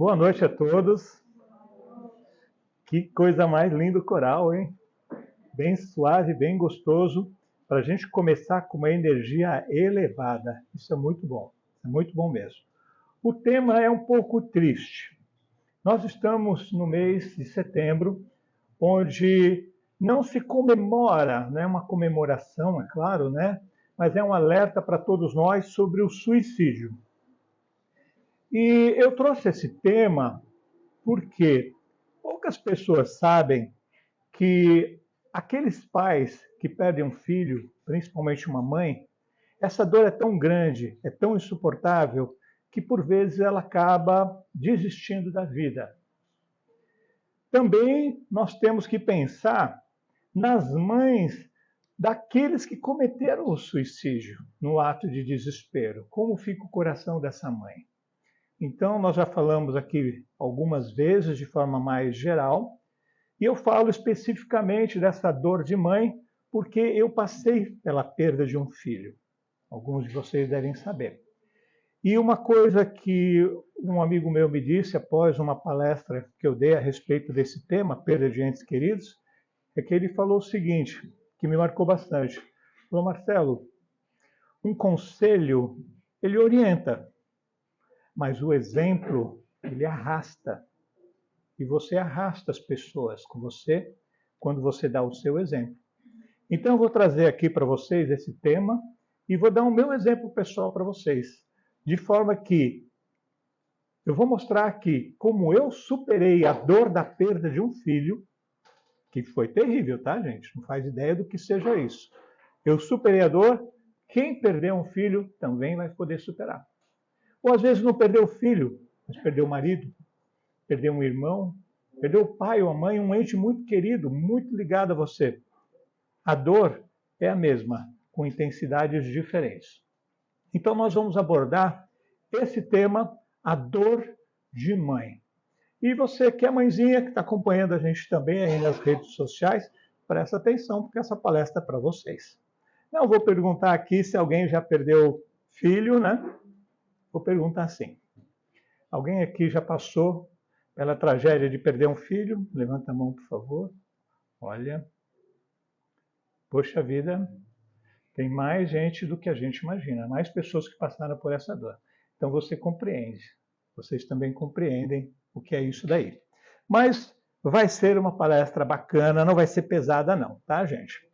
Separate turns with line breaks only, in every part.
Boa noite a todos. Que coisa mais linda o coral, hein? Bem suave, bem gostoso, para a gente começar com uma energia elevada. Isso é muito bom mesmo. O tema é um pouco triste. Nós estamos no mês de setembro, onde não se comemora, não é uma comemoração, é claro, né? Mas é um alerta para todos nós sobre o suicídio. E eu trouxe esse tema porque poucas pessoas sabem que aqueles pais que perdem um filho, principalmente uma mãe, essa dor é tão grande, é tão insuportável, que por vezes ela acaba desistindo da vida. Também nós temos que pensar nas mães daqueles que cometeram o suicídio no ato de desespero. Como fica o coração dessa mãe? Então, nós já falamos aqui algumas vezes de forma mais geral, e eu falo especificamente dessa dor de mãe, porque eu passei pela perda de um filho. Alguns de vocês devem saber. E uma coisa que um amigo meu me disse após uma palestra que eu dei a respeito desse tema, perda de entes queridos, é que ele falou o seguinte, que me marcou bastante. Ele falou: Marcelo, um conselho, ele orienta, mas o exemplo, ele arrasta. E você arrasta as pessoas com você quando você dá o seu exemplo. Então eu vou trazer aqui para vocês esse tema e vou dar o meu exemplo pessoal para vocês. De forma que eu vou mostrar aqui como eu superei a dor da perda de um filho, que foi terrível, tá, gente? Não faz ideia do que seja isso. Eu superei a dor, quem perdeu um filho também vai poder superar. Ou às vezes não perdeu o filho, mas perdeu o marido, perdeu um irmão, perdeu o pai ou a mãe, um ente muito querido, muito ligado a você. A dor é a mesma, com intensidades diferentes. Então nós vamos abordar esse tema, a dor de mãe. E você que é mãezinha, que está acompanhando a gente também aí nas redes sociais, presta atenção, porque essa palestra é para vocês. Não vou perguntar aqui se alguém já perdeu filho, né? Vou perguntar assim. Alguém aqui já passou pela tragédia de perder um filho? Levanta a mão, por favor. Olha. Poxa vida, tem mais gente do que a gente imagina, mais pessoas que passaram por essa dor. Então você compreende. Vocês também compreendem o que é isso daí. Mas vai ser uma palestra bacana, não vai ser pesada não, tá, gente?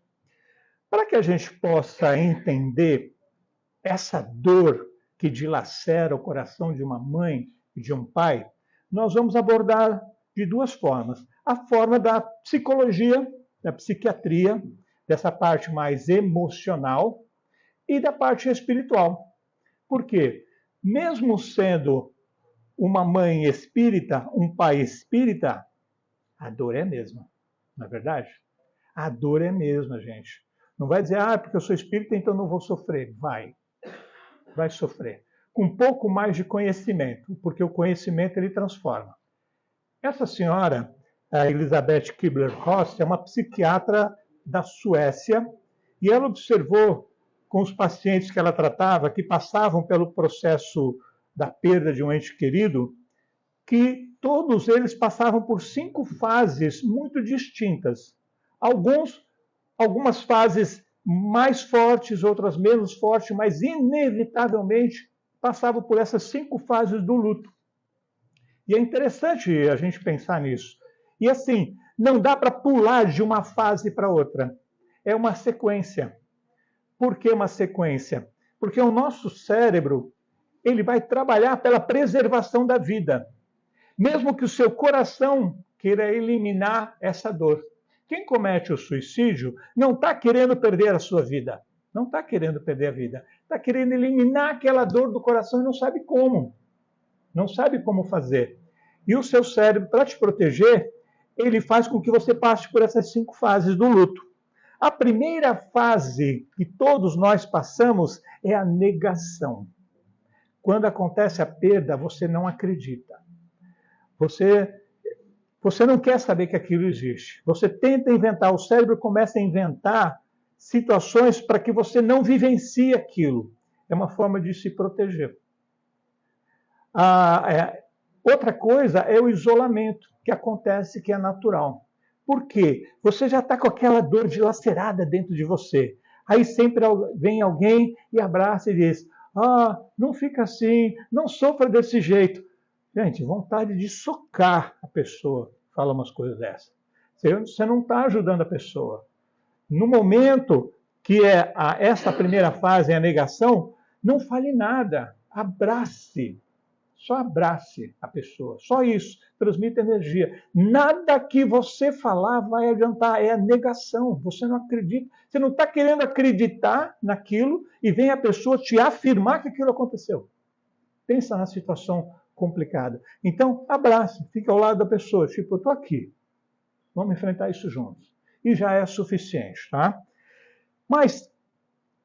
Para que a gente possa entender essa dor que dilacera o coração de uma mãe e de um pai, nós vamos abordar de duas formas. A forma da psicologia, da psiquiatria, dessa parte mais emocional, e da parte espiritual. Por quê? Mesmo sendo uma mãe espírita, um pai espírita, a dor é a mesma, não é verdade? A dor é a mesma, gente. Não vai dizer, porque eu sou espírita, então não vou sofrer. Vai sofrer. Com um pouco mais de conhecimento, porque o conhecimento ele transforma. Essa senhora, a Elisabeth Kübler-Ross, é uma psiquiatra da Suécia, e ela observou com os pacientes que ela tratava, que passavam pelo processo da perda de um ente querido, que todos eles passavam por 5 fases muito distintas. Algumas fases mais fortes, outras menos fortes, mas inevitavelmente passavam por essas 5 fases do luto. E é interessante a gente pensar nisso. E assim, não dá para pular de uma fase para outra. É uma sequência. Por que uma sequência? Porque o nosso cérebro, ele vai trabalhar pela preservação da vida. Mesmo que o seu coração queira eliminar essa dor. Quem comete o suicídio não está querendo perder a sua vida. Não está querendo perder a vida. Está querendo eliminar aquela dor do coração e não sabe como. Não sabe como fazer. E o seu cérebro, para te proteger, ele faz com que você passe por essas 5 fases do luto. A primeira fase que todos nós passamos é a negação. Quando acontece a perda, você não acredita. Você não quer saber que aquilo existe. Você tenta inventar, o cérebro começa a inventar situações para que você não vivencie aquilo. É uma forma de se proteger. Outra coisa é o isolamento, que acontece, que é natural. Por quê? Você já está com aquela dor dilacerada dentro de você. Aí sempre vem alguém e abraça e diz: ah, não fica assim, não sofra desse jeito. Gente, vontade de socar a pessoa, fala umas coisas dessas. Você não está ajudando a pessoa. No momento que é essa primeira fase, é a negação, não fale nada, abrace. Só abrace a pessoa, só isso, transmite energia. Nada que você falar vai adiantar, é a negação. Você não acredita, você não está querendo acreditar naquilo e vem a pessoa te afirmar que aquilo aconteceu. Pensa na situação complicada. Então, abrace, fica ao lado da pessoa, tipo, eu estou aqui, vamos enfrentar isso juntos. E já é suficiente, tá? Mas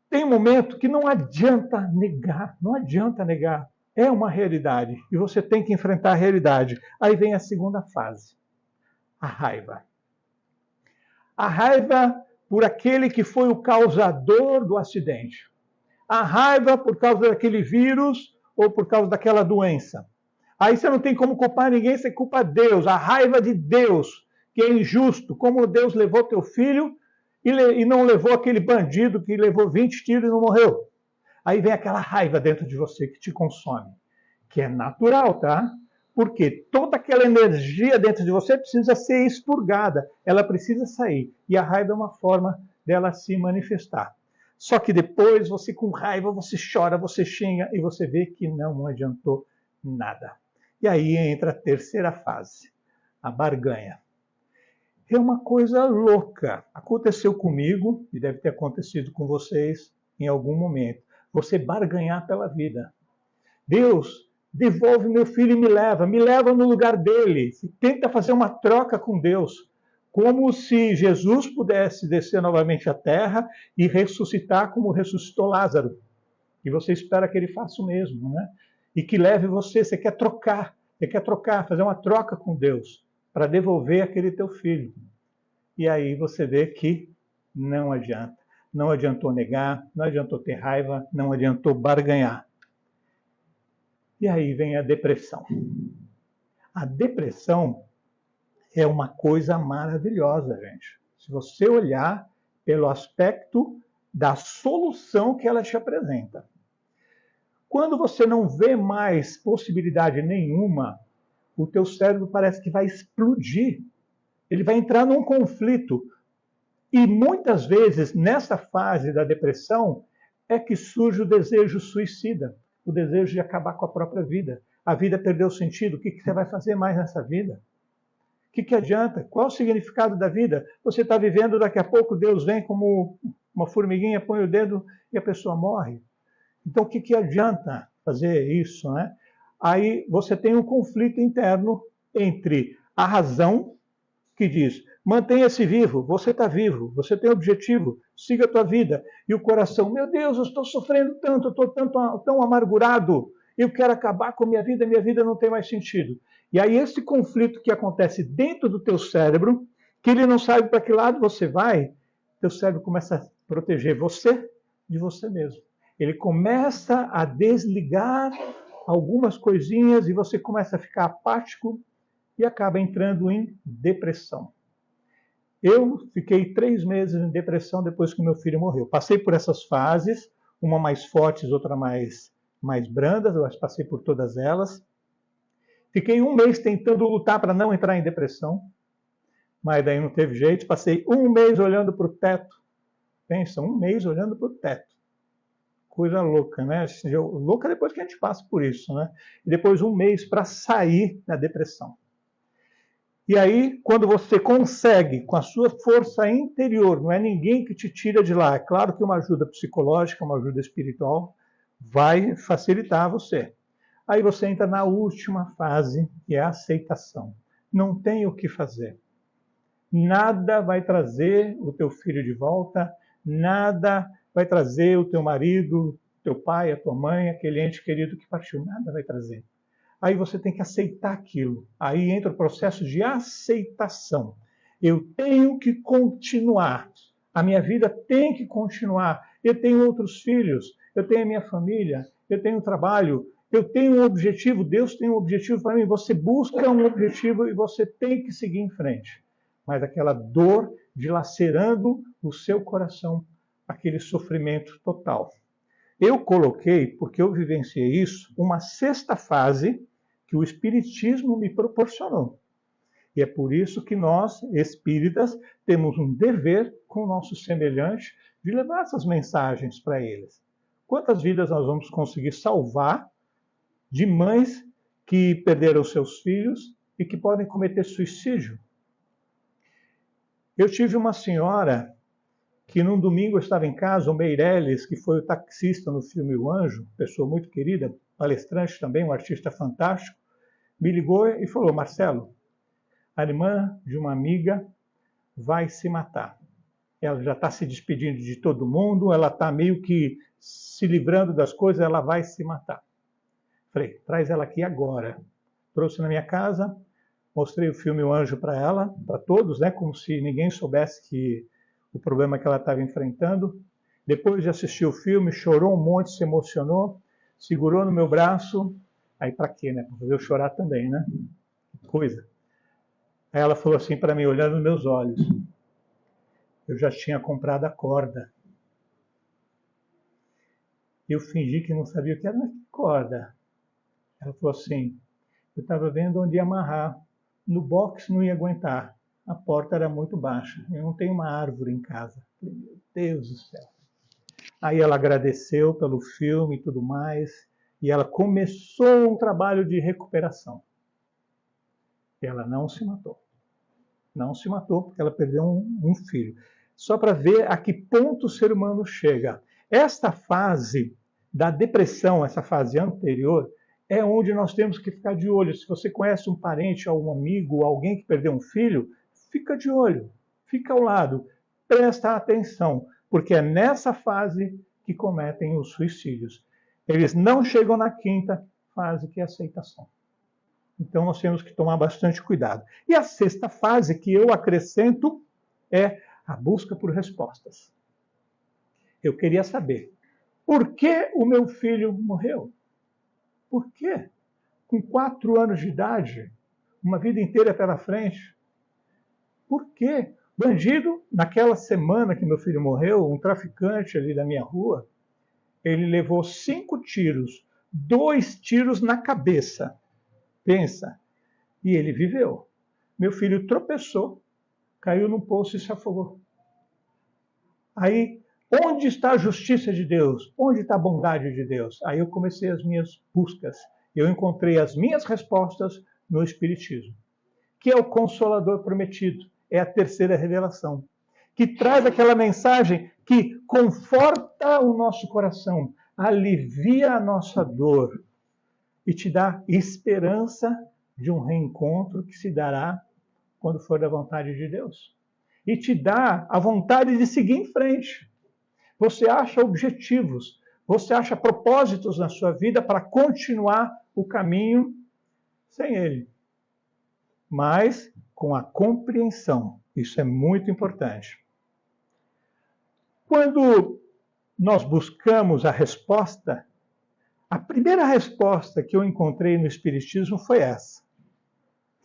tem um momento que não adianta negar, não adianta negar. É uma realidade e você tem que enfrentar a realidade. Aí vem a segunda fase, a raiva. A raiva por aquele que foi o causador do acidente. A raiva por causa daquele vírus ou por causa daquela doença. Aí você não tem como culpar ninguém, você culpa Deus. A raiva de Deus, que é injusto. Como Deus levou teu filho e não levou aquele bandido que levou 20 tiros e não morreu. Aí vem aquela raiva dentro de você que te consome, que é natural, tá? Porque toda aquela energia dentro de você precisa ser expurgada, ela precisa sair. E a raiva é uma forma dela se manifestar. Só que depois você com raiva, você chora, você xinga e você vê que não adiantou nada. E aí entra a terceira fase, a barganha. É uma coisa louca. Aconteceu comigo e deve ter acontecido com vocês em algum momento. Você barganhar pela vida. Deus, devolve meu filho e me leva no lugar dele. Tenta fazer uma troca com Deus. Como se Jesus pudesse descer novamente à terra e ressuscitar como ressuscitou Lázaro. E você espera que ele faça o mesmo, né? E que leve você quer trocar, fazer uma troca com Deus para devolver aquele teu filho. E aí você vê que não adianta. Não adiantou negar, não adiantou ter raiva, não adiantou barganhar. E aí vem a depressão. A depressão é uma coisa maravilhosa, gente. Se você olhar pelo aspecto da solução que ela te apresenta. Quando você não vê mais possibilidade nenhuma, o teu cérebro parece que vai explodir. Ele vai entrar num conflito. E muitas vezes, nessa fase da depressão, é que surge o desejo suicida, o desejo de acabar com a própria vida. A vida perdeu sentido, o que você vai fazer mais nessa vida? O que adianta? Qual o significado da vida? Você está vivendo, daqui a pouco Deus vem como uma formiguinha, põe o dedo e a pessoa morre. Então, o que adianta fazer isso, né? Aí você tem um conflito interno entre a razão, que diz: mantenha-se vivo, você está vivo, você tem objetivo, siga a tua vida. E o coração: meu Deus, eu estou sofrendo tanto, eu estou tão amargurado, eu quero acabar com a minha vida não tem mais sentido. E aí esse conflito que acontece dentro do teu cérebro, que ele não sabe para que lado você vai, teu cérebro começa a proteger você de você mesmo. Ele começa a desligar algumas coisinhas e você começa a ficar apático e acaba entrando em depressão. Eu fiquei 3 meses em depressão depois que meu filho morreu. Passei por essas fases, uma mais fortes, outra mais brandas, eu passei por todas elas. Fiquei 1 mês tentando lutar para não entrar em depressão, mas daí não teve jeito. Passei 1 mês olhando para o teto. Pensa, 1 mês olhando para o teto. Coisa louca, né? Louca depois que a gente passa por isso, né? E depois 1 mês para sair da depressão. E aí, quando você consegue, com a sua força interior, não é ninguém que te tira de lá, é claro que uma ajuda psicológica, uma ajuda espiritual, vai facilitar você. Aí você entra na última fase, que é a aceitação. Não tem o que fazer. Nada vai trazer o teu filho de volta, nada vai trazer o teu marido, teu pai, a tua mãe, aquele ente querido que partiu, nada vai trazer. Aí você tem que aceitar aquilo. Aí entra o processo de aceitação. Eu tenho que continuar. A minha vida tem que continuar. Eu tenho outros filhos, eu tenho a minha família, eu tenho um trabalho, Eu tenho um objetivo, Deus tem um objetivo para mim. Você busca um objetivo e você tem que seguir em frente. Mas aquela dor dilacerando o seu coração, aquele sofrimento total. Eu coloquei, porque eu vivenciei isso, uma sexta fase que o Espiritismo me proporcionou. E é por isso que nós, espíritas, temos um dever com o nosso semelhante de levar essas mensagens para eles. Quantas vidas nós vamos conseguir salvar de mães que perderam seus filhos e que podem cometer suicídio? Eu tive uma senhora que num domingo estava em casa, o Meirelles, que foi o taxista no filme O Anjo, pessoa muito querida, palestrante também, um artista fantástico, me ligou e falou: Marcelo, a irmã de uma amiga vai se matar. Ela já está se despedindo de todo mundo, ela está meio que se livrando das coisas, ela vai se matar. Falei, traz ela aqui agora. Trouxe na minha casa, mostrei o filme O Anjo para ela, para todos, né, como se ninguém soubesse que o problema que ela estava enfrentando. Depois de assistir o filme, chorou um monte, se emocionou, segurou no meu braço. Aí para quê, né? Para fazer eu chorar também, né? Coisa. Aí ela falou assim para mim, olhando nos meus olhos: eu já tinha comprado a corda. Eu fingi que não sabia o que era, mas que corda? Ela falou assim, eu estava vendo onde ia amarrar. No box não ia aguentar. A porta era muito baixa. Eu não tenho uma árvore em casa. Falei, meu Deus do céu. Aí ela agradeceu pelo filme e tudo mais. E ela começou um trabalho de recuperação. E ela não se matou. Não se matou porque ela perdeu um filho. Só para ver a que ponto o ser humano chega. Esta fase da depressão, essa fase anterior, é onde nós temos que ficar de olho. Se você conhece um parente, um amigo, alguém que perdeu um filho, fica de olho, fica ao lado, presta atenção, porque é nessa fase que cometem os suicídios. Eles não chegam na quinta fase, que é a aceitação. Então nós temos que tomar bastante cuidado. E a sexta fase que eu acrescento é a busca por respostas. Eu queria saber, por que o meu filho morreu? Por quê? Com 4 anos de idade, uma vida inteira pela frente. Por quê? Bandido, naquela semana que meu filho morreu, um traficante ali da minha rua, ele levou 5 tiros, 2 tiros na cabeça. Pensa. E ele viveu. Meu filho tropeçou, caiu num poço e se afogou. Aí, onde está a justiça de Deus? Onde está a bondade de Deus? Aí eu comecei as minhas buscas. Eu encontrei as minhas respostas no Espiritismo, que é o Consolador prometido, é a terceira revelação, que traz aquela mensagem que conforta o nosso coração, alivia a nossa dor e te dá esperança de um reencontro que se dará quando for da vontade de Deus. E te dá a vontade de seguir em frente. Você acha objetivos, você acha propósitos na sua vida para continuar o caminho sem ele. Mas com a compreensão. Isso é muito importante. Quando nós buscamos a resposta, a primeira resposta que eu encontrei no Espiritismo foi essa.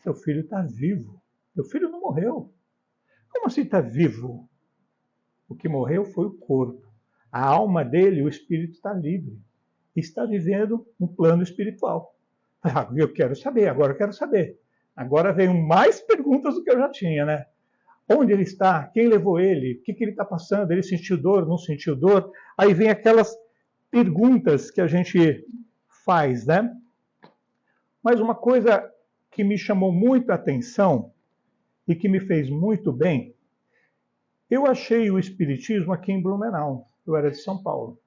Seu filho está vivo. Seu filho não morreu. Como assim está vivo? O que morreu foi o corpo. A alma dele, o espírito, está livre. Está vivendo no plano espiritual. Eu quero saber, agora eu quero saber. Agora veio mais perguntas do que eu já tinha, né? Onde ele está? Quem levou ele? O que ele está passando? Ele sentiu dor? Não sentiu dor? Aí vem aquelas perguntas que a gente faz, né? Mas uma coisa que me chamou muito a atenção e que me fez muito bem, eu achei o Espiritismo aqui em Blumenau. Eu era de São Paulo.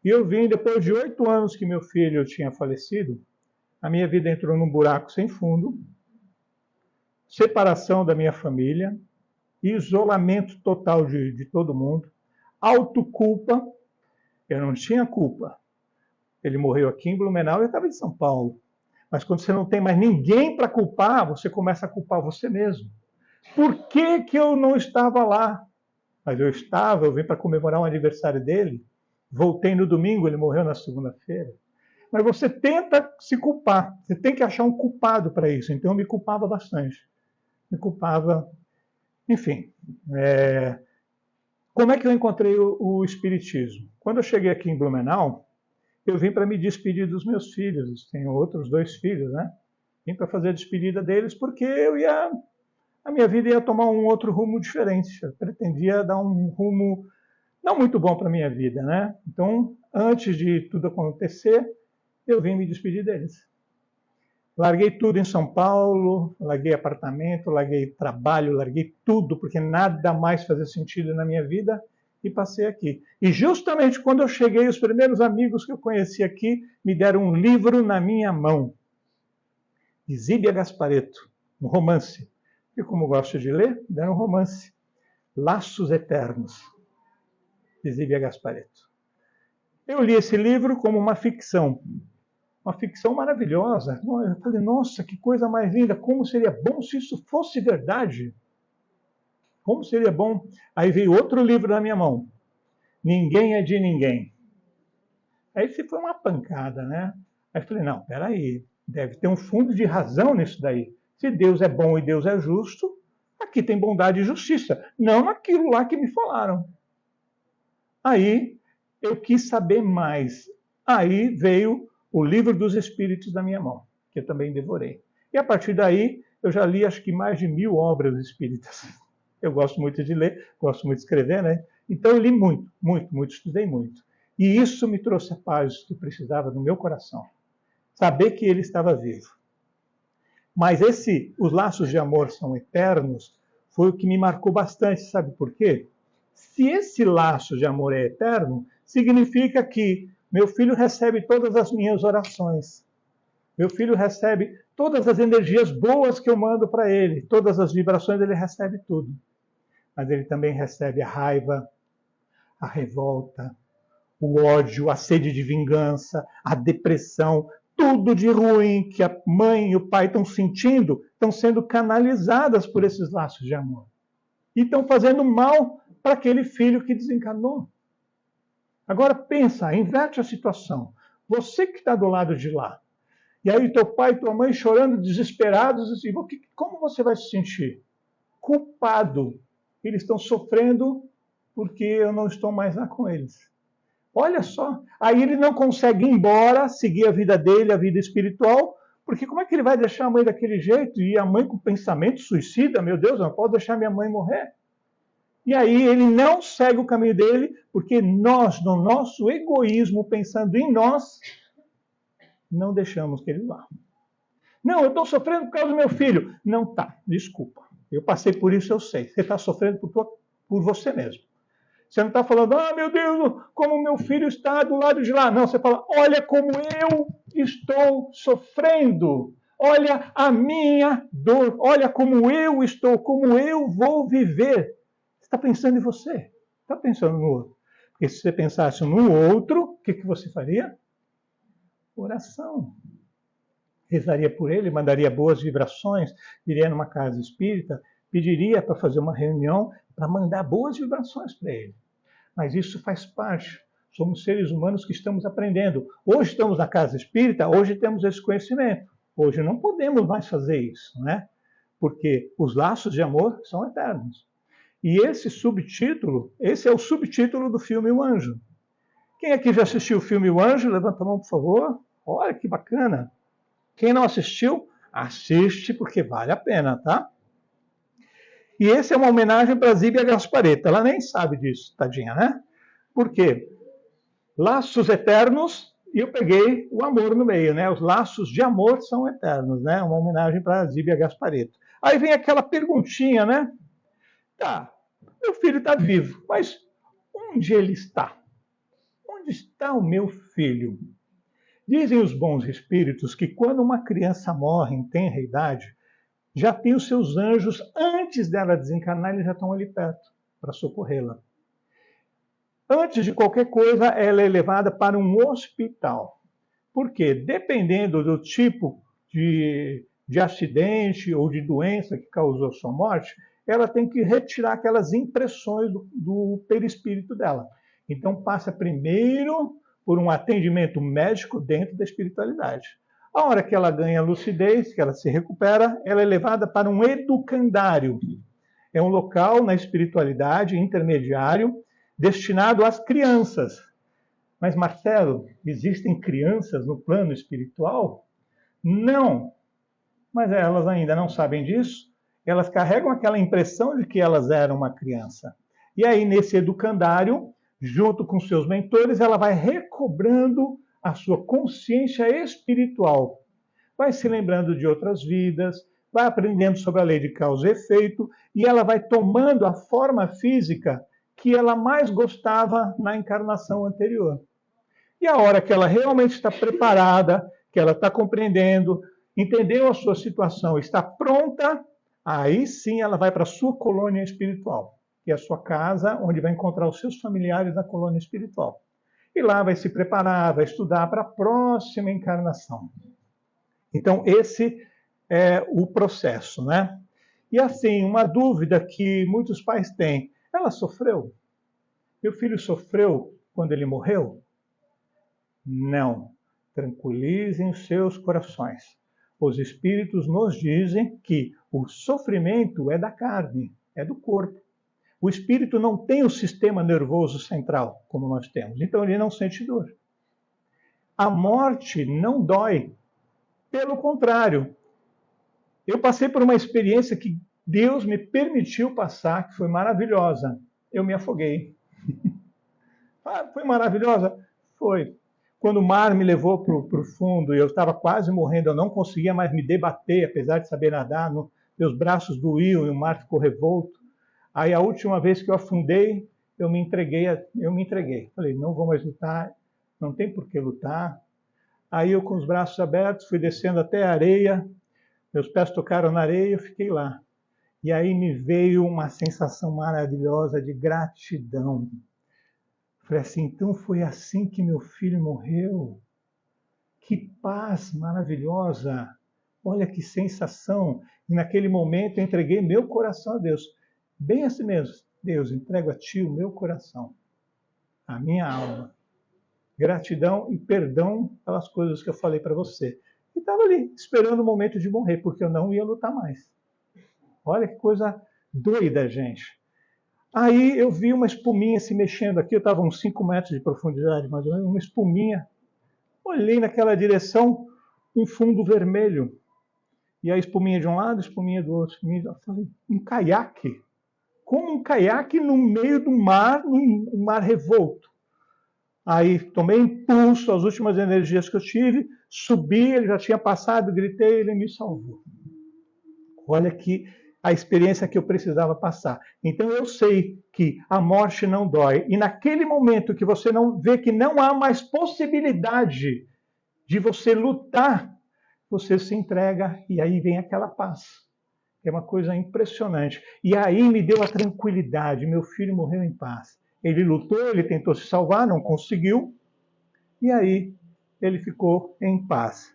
E eu vim, depois de 8 anos que meu filho tinha falecido, a minha vida entrou num buraco sem fundo, separação da minha família, isolamento total de todo mundo, autoculpa. Eu não tinha culpa. Ele morreu aqui em Blumenau e eu estava em São Paulo. Mas quando você não tem mais ninguém para culpar, você começa a culpar você mesmo. Por que eu não estava lá? Mas eu estava, eu vim para comemorar o aniversário dele, voltei no domingo, ele morreu na segunda-feira. Mas você tenta se culpar, você tem que achar um culpado para isso. Então eu me culpava bastante. Me culpava, enfim. Como é que eu encontrei o Espiritismo? Quando eu cheguei aqui em Blumenau, eu vim para me despedir dos meus filhos. Tenho outros 2 filhos, né? Vim para fazer a despedida deles porque a minha vida ia tomar um outro rumo diferente. Eu pretendia dar um rumo não muito bom para a minha vida, né? Então, antes de tudo acontecer, eu vim me despedir deles. Larguei tudo em São Paulo, larguei apartamento, larguei trabalho, larguei tudo, porque nada mais fazia sentido na minha vida, e passei aqui. E justamente quando eu cheguei, os primeiros amigos que eu conheci aqui me deram um livro na minha mão, de Zíbia Gasparetto, um romance. E como eu gosto de ler, me deram um romance, Laços Eternos, de Zíbia Gasparetto. Eu li esse livro como uma ficção maravilhosa. Eu falei, nossa, que coisa mais linda, como seria bom se isso fosse verdade. Como seria bom. Aí veio outro livro na minha mão, Ninguém é de Ninguém. Aí foi uma pancada, né? Aí eu falei, não, peraí, deve ter um fundo de razão nisso daí. Se Deus é bom e Deus é justo, aqui tem bondade e justiça, não naquilo lá que me falaram. Aí eu quis saber mais. Aí veio o Livro dos Espíritos da minha mão, que eu também devorei. E a partir daí, eu já li acho que mais de 1000 obras espíritas. Eu gosto muito de ler, gosto muito de escrever, né? Então eu li muito, muito, muito, estudei muito. E isso me trouxe a paz que eu precisava no meu coração. Saber que ele estava vivo. Mas os laços de amor são eternos, foi o que me marcou bastante, sabe por quê? Se esse laço de amor é eterno, significa que meu filho recebe todas as minhas orações. Meu filho recebe todas as energias boas que eu mando para ele, todas as vibrações, ele recebe tudo. Mas ele também recebe a raiva, a revolta, o ódio, a sede de vingança, a depressão, tudo de ruim que a mãe e o pai estão sentindo, estão sendo canalizadas por esses laços de amor. E estão fazendo mal para aquele filho que desencarnou. Agora pensa, inverte a situação. Você que está do lado de lá, e aí teu pai e tua mãe chorando, desesperados, assim, como você vai se sentir? Culpado. Eles estão sofrendo porque eu não estou mais lá com eles. Olha só, aí ele não consegue ir embora, seguir a vida dele, a vida espiritual, porque como é que ele vai deixar a mãe daquele jeito? E a mãe com pensamento suicida, meu Deus, eu não posso deixar minha mãe morrer. E aí ele não segue o caminho dele, porque nós, no nosso egoísmo, pensando em nós, não deixamos que ele vá. Não, eu estou sofrendo por causa do meu filho. Não tá, desculpa. Eu passei por isso, eu sei. Você está sofrendo por você mesmo. Você não está falando, meu Deus, como meu filho está do lado de lá. Não, você fala, olha como eu estou sofrendo. Olha a minha dor. Olha como eu estou, como eu vou viver. Você está pensando em você. Está pensando no outro. Porque se você pensasse no outro, o que você faria? Oração. Rezaria por ele, mandaria boas vibrações, iria numa casa espírita, pediria para fazer uma reunião para mandar boas vibrações para ele. Mas isso faz parte. Somos seres humanos que estamos aprendendo. Hoje estamos na casa espírita, hoje temos esse conhecimento. Hoje não podemos mais fazer isso, né? Porque os laços de amor são eternos. E esse é o subtítulo do filme O Anjo. Quem aqui já assistiu o filme O Anjo? Levanta a mão, por favor. Olha que bacana. Quem não assistiu, assiste porque vale a pena, tá? E esse é uma homenagem para Zíbia Gasparetto. Ela nem sabe disso, tadinha, né? Por quê? Laços eternos, e eu peguei o amor no meio, né? Os laços de amor são eternos, né? Uma homenagem para Zíbia Gasparetto. Aí vem aquela perguntinha, né? Tá, meu filho está vivo, mas onde ele está? Onde está o meu filho? Dizem os bons espíritos que quando uma criança morre em tenra idade, já tem os seus anjos, antes dela desencarnar, eles já estão ali perto para socorrê-la. Antes de qualquer coisa, ela é levada para um hospital. Por quê? Dependendo do tipo de acidente ou de doença que causou sua morte, ela tem que retirar aquelas impressões do perispírito dela. Então, passa primeiro por um atendimento médico dentro da espiritualidade. A hora que ela ganha lucidez, que ela se recupera, ela é levada para um educandário. É um local na espiritualidade intermediário destinado às crianças. Mas, Marcelo, existem crianças no plano espiritual? Não. Mas elas ainda não sabem disso. Elas carregam aquela impressão de que elas eram uma criança. E aí, nesse educandário, junto com seus mentores, ela vai recobrando a sua consciência espiritual. Vai se lembrando de outras vidas, vai aprendendo sobre a lei de causa e efeito, e ela vai tomando a forma física que ela mais gostava na encarnação anterior. E a hora que ela realmente está preparada, que ela está compreendendo, entendeu a sua situação, está pronta, aí sim ela vai para a sua colônia espiritual, que é a sua casa, onde vai encontrar os seus familiares da colônia espiritual. E lá vai se preparar, vai estudar para a próxima encarnação. Então, esse é o processo, né? E assim, uma dúvida que muitos pais têm: ela sofreu? Meu filho sofreu quando ele morreu? Não. Tranquilizem os seus corações. Os espíritos nos dizem que o sofrimento é da carne, é do corpo. O espírito não tem o sistema nervoso central, como nós temos, então ele não sente dor. A morte não dói. Pelo contrário, eu passei por uma experiência que Deus me permitiu passar, que foi maravilhosa. Eu me afoguei. Foi maravilhosa? Foi. Quando o mar me levou para o fundo e eu estava quase morrendo, eu não conseguia mais me debater, apesar de saber nadar, meus braços doíam e o mar ficou revolto. Aí a última vez que eu afundei, eu me entreguei. Falei, não vou mais lutar, não tem por que lutar. Aí eu com os braços abertos fui descendo até a areia, meus pés tocaram na areia e eu fiquei lá. E aí me veio uma sensação maravilhosa de gratidão. Falei assim, então foi assim que meu filho morreu? Que paz maravilhosa! Olha que sensação! E naquele momento eu entreguei meu coração a Deus. Bem assim mesmo. Deus, entrego a Ti o meu coração, a minha alma. Gratidão e perdão pelas coisas que eu falei para você. E estava ali, esperando o momento de morrer, porque eu não ia lutar mais. Olha que coisa doida, gente. Aí eu vi uma espuminha se mexendo aqui, eu estava a uns 5 metros de profundidade, mais ou menos, uma espuminha. Olhei naquela direção, um fundo vermelho. E a espuminha de um lado, a espuminha do outro. Eu falei, um caiaque? Como um caiaque no meio do mar, um mar revolto. Aí tomei impulso, as últimas energias que eu tive, subi, ele já tinha passado, gritei, ele me salvou. Olha que a experiência que eu precisava passar. Então eu sei que a morte não dói. E naquele momento que você não vê que não há mais possibilidade de você lutar, você se entrega e aí vem aquela paz. É uma coisa impressionante. E aí me deu a tranquilidade. Meu filho morreu em paz. Ele lutou, ele tentou se salvar, não conseguiu. E aí ele ficou em paz.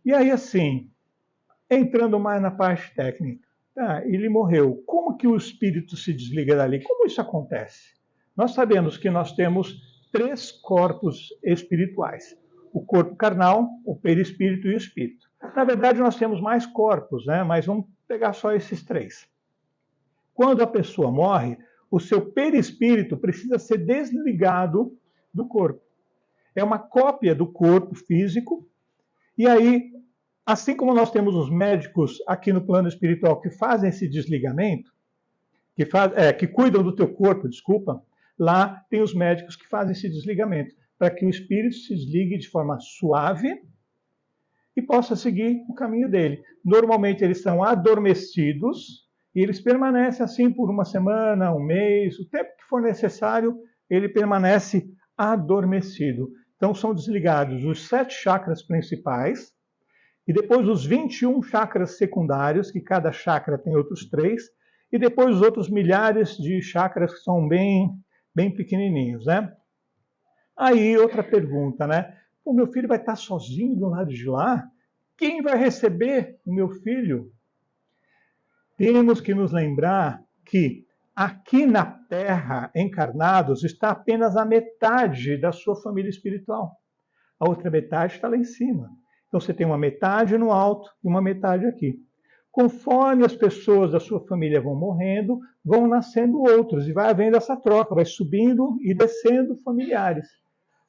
E aí assim, entrando mais na parte técnica, ele morreu. Como que o espírito se desliga dali? Como isso acontece? Nós sabemos que nós temos 3 corpos espirituais. O corpo carnal, o perispírito e o espírito. Na verdade, nós temos mais corpos, né? Mas vamos pegar só esses 3. Quando a pessoa morre, o seu perispírito precisa ser desligado do corpo. É uma cópia do corpo físico. E aí, assim como nós temos os médicos aqui no plano espiritual que fazem esse desligamento, que cuidam do teu corpo, desculpa, lá tem os médicos que fazem esse desligamento, para que o espírito se desligue de forma suave e possa seguir o caminho dele. Normalmente eles são adormecidos e eles permanecem assim por uma semana, um mês, o tempo que for necessário, ele permanece adormecido. Então são desligados os 7 chakras principais, e depois os 21 chakras secundários, que cada chakra tem outros 3, e depois os outros milhares de chakras que são bem pequenininhos, né? Aí outra pergunta, né? O meu filho vai estar sozinho do lado de lá? Quem vai receber o meu filho? Temos que nos lembrar que aqui na Terra, encarnados, está apenas a metade da sua família espiritual. A outra metade está lá em cima. Então você tem uma metade no alto e uma metade aqui. Conforme as pessoas da sua família vão morrendo, vão nascendo outros, e vai havendo essa troca, vai subindo e descendo familiares.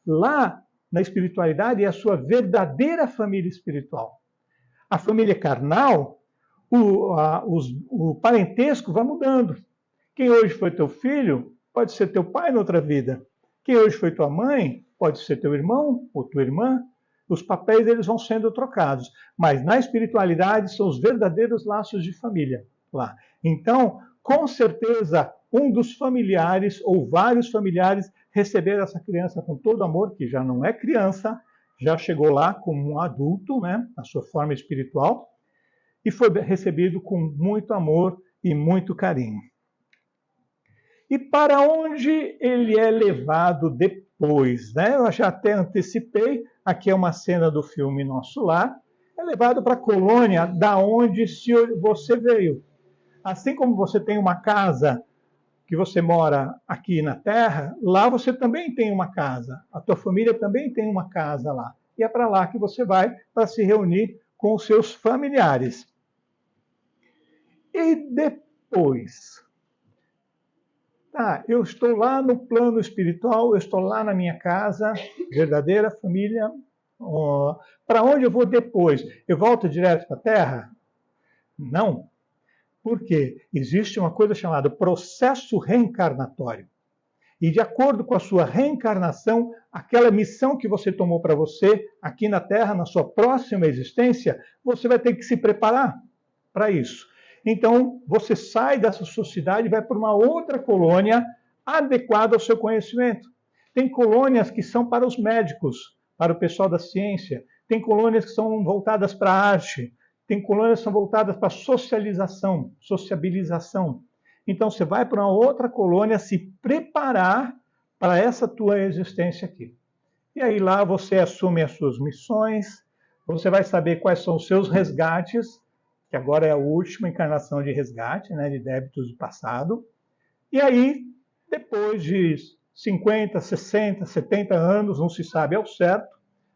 Lá, na espiritualidade, é a sua verdadeira família espiritual. A família carnal, o parentesco vai mudando. Quem hoje foi teu filho, pode ser teu pai noutra vida. Quem hoje foi tua mãe, pode ser teu irmão ou tua irmã. Os papéis eles vão sendo trocados. Mas na espiritualidade são os verdadeiros laços de família lá. Então, com certeza, um dos familiares ou vários familiares receberam essa criança com todo amor, que já não é criança, já chegou lá como um adulto, né, na sua forma espiritual, e foi recebido com muito amor e muito carinho. E para onde ele é levado depois, né? Eu já até antecipei, aqui é uma cena do filme Nosso Lar, é levado para a colônia da onde você veio. Assim como você tem uma casa que você mora aqui na Terra, lá você também tem uma casa. A tua família também tem uma casa lá. E é para lá que você vai para se reunir com os seus familiares. E depois? Eu estou lá no plano espiritual, eu estou lá na minha casa, verdadeira família. Para onde eu vou depois? Eu volto direto para a Terra? Não. Por quê? Existe uma coisa chamada processo reencarnatório. E de acordo com a sua reencarnação, aquela missão que você tomou para você aqui na Terra, na sua próxima existência, você vai ter que se preparar para isso. Então, você sai dessa sociedade e vai para uma outra colônia adequada ao seu conhecimento. Tem colônias que são para os médicos, para o pessoal da ciência. Tem colônias que são voltadas para a arte. Tem colônias que são voltadas para a socialização, sociabilização. Então, você vai para uma outra colônia se preparar para essa tua existência aqui. E aí lá você assume as suas missões, você vai saber quais são os seus resgates, que agora é a última encarnação de resgate, né, de débitos do passado. E aí, depois de 50, 60, 70 anos, não se sabe ao certo,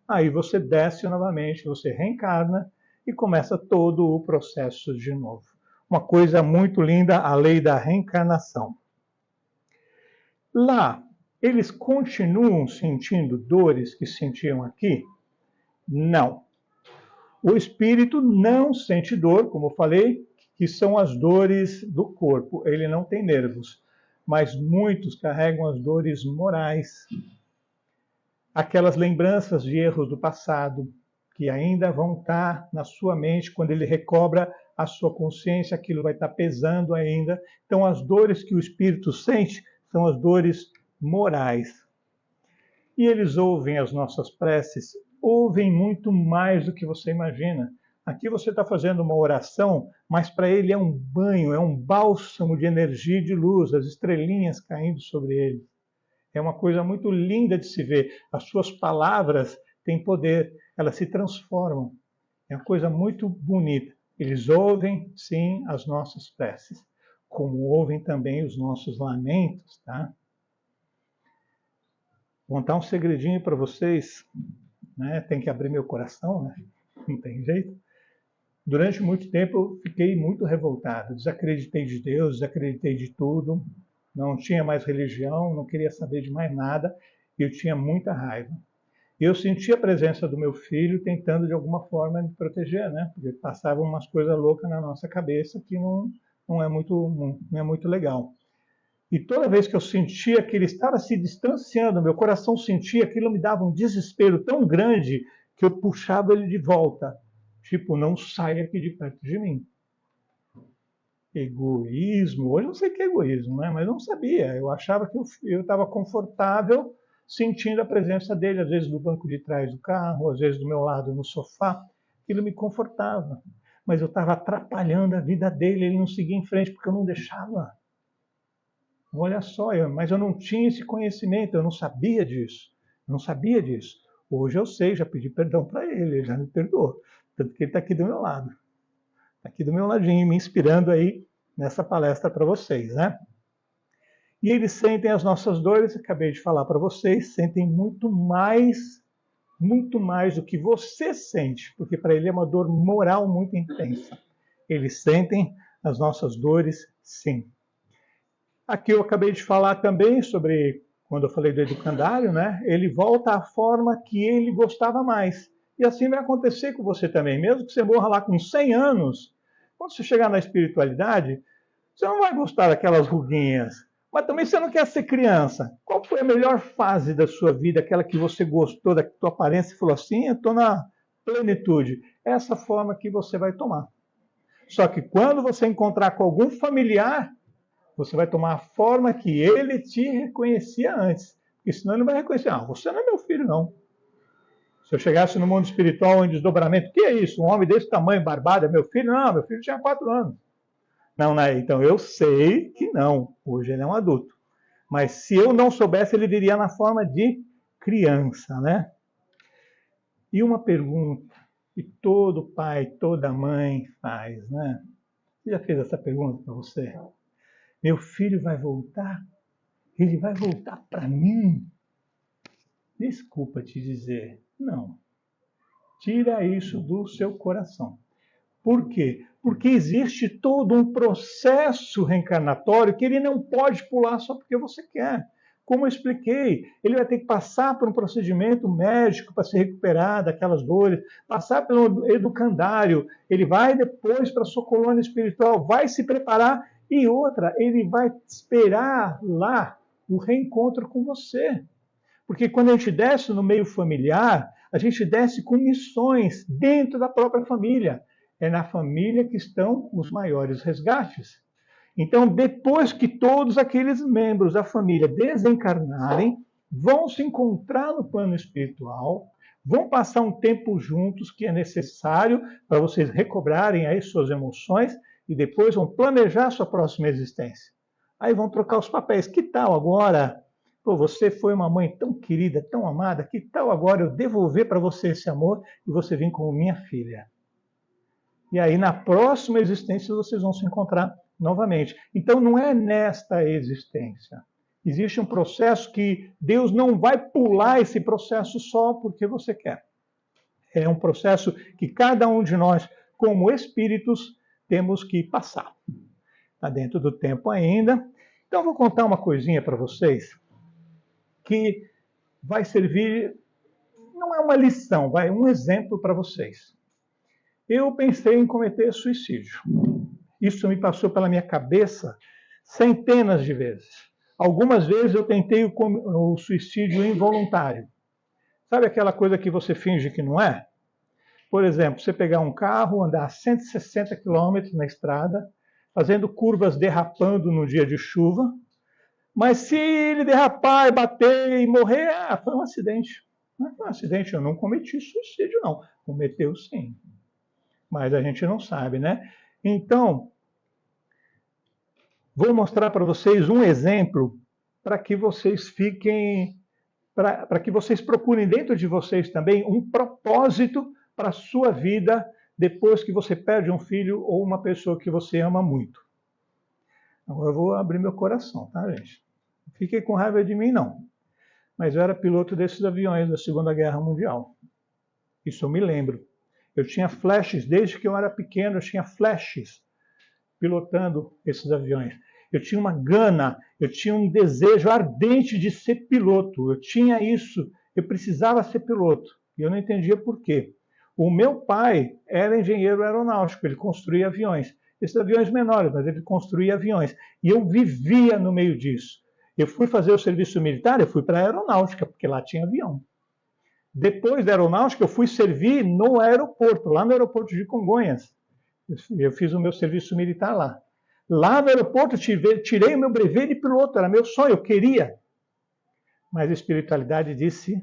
aí você desce novamente, você reencarna e começa todo o processo de novo. Uma coisa muito linda, a lei da reencarnação. Lá, eles continuam sentindo dores que sentiam aqui? Não. O espírito não sente dor, como eu falei, que são as dores do corpo. Ele não tem nervos, mas muitos carregam as dores morais. Aquelas lembranças de erros do passado, que ainda vão estar na sua mente quando ele recobra a sua consciência, aquilo vai estar pesando ainda. Então, as dores que o espírito sente são as dores morais. E eles ouvem as nossas preces, ouvem muito mais do que você imagina. Aqui você está fazendo uma oração, mas para ele é um banho, é um bálsamo de energia e de luz, as estrelinhas caindo sobre ele. É uma coisa muito linda de se ver. As suas palavras têm poder, elas se transformam. É uma coisa muito bonita. Eles ouvem, sim, as nossas preces, como ouvem também os nossos lamentos, tá? Vou contar um segredinho para vocês, né? Tem que abrir meu coração, né? Não tem jeito. Durante muito tempo eu fiquei muito revoltado, desacreditei de Deus, desacreditei de tudo, não tinha mais religião, não queria saber de mais nada, e eu tinha muita raiva. E eu sentia a presença do meu filho tentando de alguma forma me proteger, né? Porque passavam umas coisas loucas na nossa cabeça que não é muito legal. E toda vez que eu sentia que ele estava se distanciando, meu coração sentia aquilo, me dava um desespero tão grande que eu puxava ele de volta. Tipo, não saia aqui de perto de mim. Egoísmo, hoje eu não sei o que é egoísmo, né? Mas eu não sabia. Eu achava que eu estava confortável sentindo a presença dele, às vezes no banco de trás do carro, às vezes do meu lado no sofá. Aquilo me confortava. Mas eu estava atrapalhando a vida dele, ele não seguia em frente porque eu não deixava. Olha só, mas eu não tinha esse conhecimento, eu não sabia disso. Não sabia disso. Hoje eu sei, já pedi perdão para ele, ele já me perdoou. Tanto que ele está aqui do meu lado. Está aqui do meu ladinho, me inspirando aí nessa palestra para vocês, né? E eles sentem as nossas dores, acabei de falar para vocês, sentem muito mais do que você sente, porque para ele é uma dor moral muito intensa. Eles sentem as nossas dores, sim. Aqui eu acabei de falar também sobre, quando eu falei do educandário, né? Ele volta à forma que ele gostava mais. E assim vai acontecer com você também. Mesmo que você morra lá com 100 anos, quando você chegar na espiritualidade, você não vai gostar daquelas ruguinhas. Mas também você não quer ser criança. Qual foi a melhor fase da sua vida, aquela que você gostou da tua aparência e falou assim, eu estou na plenitude? Essa forma que você vai tomar. Só que quando você encontrar com algum familiar, você vai tomar a forma que ele te reconhecia antes. Porque senão ele não vai reconhecer. Ah, você não é meu filho, não. Se eu chegasse no mundo espiritual em desdobramento, o que é isso? Um homem desse tamanho, barbado, é meu filho? Não, meu filho tinha 4 anos. Não, né? Então eu sei que não. Hoje ele é um adulto. Mas se eu não soubesse, ele viria na forma de criança, né? E uma pergunta que todo pai, toda mãe faz, né? Você já fez essa pergunta para você? Meu filho vai voltar? Ele vai voltar para mim? Desculpa te dizer, não. Tira isso do seu coração. Por quê? Porque existe todo um processo reencarnatório que ele não pode pular só porque você quer. Como eu expliquei, ele vai ter que passar por um procedimento médico para se recuperar daquelas dores, passar pelo educandário, ele vai depois para a sua colônia espiritual, vai se preparar e outra, ele vai esperar lá o reencontro com você. Porque quando a gente desce no meio familiar, a gente desce com missões dentro da própria família. É na família que estão os maiores resgates. Então, depois que todos aqueles membros da família desencarnarem, vão se encontrar no plano espiritual, vão passar um tempo juntos que é necessário para vocês recobrarem aí suas emoções e depois vão planejar sua próxima existência. Aí vão trocar os papéis. Que tal agora? Pô, você foi uma mãe tão querida, tão amada, que tal agora eu devolver para você esse amor e você vir como minha filha? E aí, na próxima existência, vocês vão se encontrar novamente. Então, não é nesta existência. Existe um processo que Deus não vai pular esse processo só porque você quer. É um processo que cada um de nós, como espíritos, temos que passar. Está dentro do tempo ainda. Então, eu vou contar uma coisinha para vocês que vai servir, não é uma lição, vai um exemplo para vocês. Eu pensei em cometer suicídio. Isso me passou pela minha cabeça centenas de vezes. Algumas vezes eu tentei o suicídio involuntário. Sabe aquela coisa que você finge que não é? Por exemplo, você pegar um carro, andar 160 km na estrada, fazendo curvas derrapando no dia de chuva, mas se ele derrapar e bater e morrer, foi um acidente. Não foi um acidente, eu não cometi suicídio, não. Cometeu sim. Mas a gente não sabe, né? Então, vou mostrar para vocês um exemplo para que vocês fiquem, para que vocês procurem dentro de vocês também um propósito para a sua vida depois que você perde um filho ou uma pessoa que você ama muito. Agora eu vou abrir meu coração, tá, gente? Não fiquei com raiva de mim, não. Mas eu era piloto desses aviões da Segunda Guerra Mundial. Isso eu me lembro. Eu tinha flashes, desde que eu era pequeno, eu tinha flashes pilotando esses aviões. Eu tinha uma gana, eu tinha um desejo ardente de ser piloto. Eu tinha isso, eu precisava ser piloto. E eu não entendia por quê. O meu pai era engenheiro aeronáutico, ele construía aviões. Esses aviões menores, mas ele construía aviões. E eu vivia no meio disso. Eu fui fazer o serviço militar, eu fui para a aeronáutica, porque lá tinha avião. Depois da aeronáutica, eu fui servir no aeroporto, lá no aeroporto de Congonhas. Eu fiz o meu serviço militar lá. Lá no aeroporto, tirei o meu brevet de piloto, era meu sonho, eu queria. Mas a espiritualidade disse,